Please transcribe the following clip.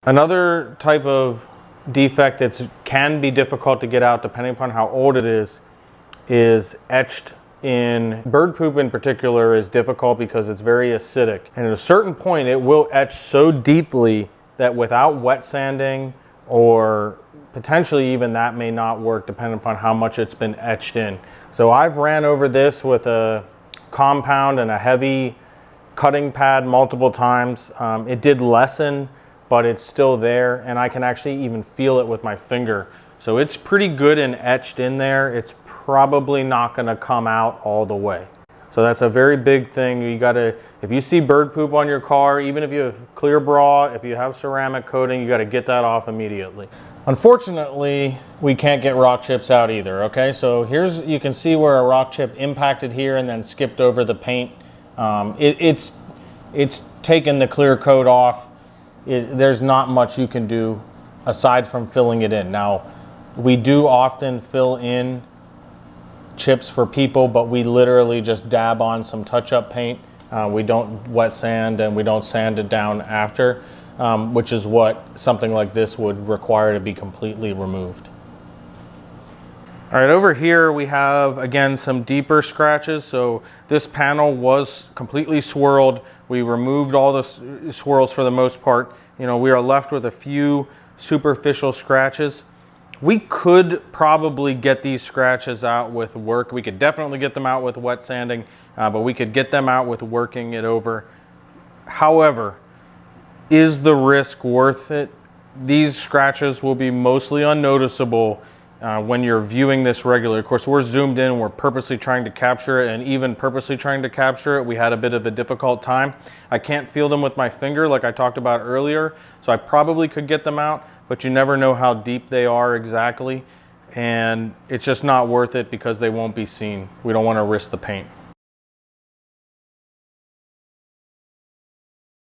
Another type of defect that can be difficult to get out depending upon how old it is etched in. Bird poop in particular is difficult because it's very acidic, and at a certain point it will etch so deeply that without wet sanding, or potentially even that may not work depending upon how much it's been etched in. So I've ran over this with a compound and a heavy cutting pad multiple times. It did lessen, but it's still there, and I can actually even feel it with my finger. So it's pretty good and etched in there. It's probably not gonna come out all the way. So that's a very big thing. You gotta, if you see bird poop on your car, even if you have clear bra, if you have ceramic coating, you gotta get that off immediately. Unfortunately, we can't get rock chips out either, okay? So here's, you can see where a rock chip impacted here and then skipped over the paint. It's taken the clear coat off. There's not much you can do aside from filling it in. Now, we do often fill in chips for people, but we literally just dab on some touch-up paint. We don't wet sand, and we don't sand it down after, which is what something like this would require to be completely removed. All right, over here we have, again, some deeper scratches. So this panel was completely swirled. We removed all the swirls for the most part. You know, we are left with a few superficial scratches. We could probably get these scratches out with work. We could definitely get them out with wet sanding, but we could get them out with working it over. However, is the risk worth it? These scratches will be mostly unnoticeable when you're viewing this regularly. Of course, we're zoomed in, we're purposely trying to capture it, and even purposely trying to capture it, we had a bit of a difficult time. I can't feel them with my finger like I talked about earlier, so I probably could get them out, but you never know how deep they are exactly, and it's just not worth it because they won't be seen. We don't want to risk the paint.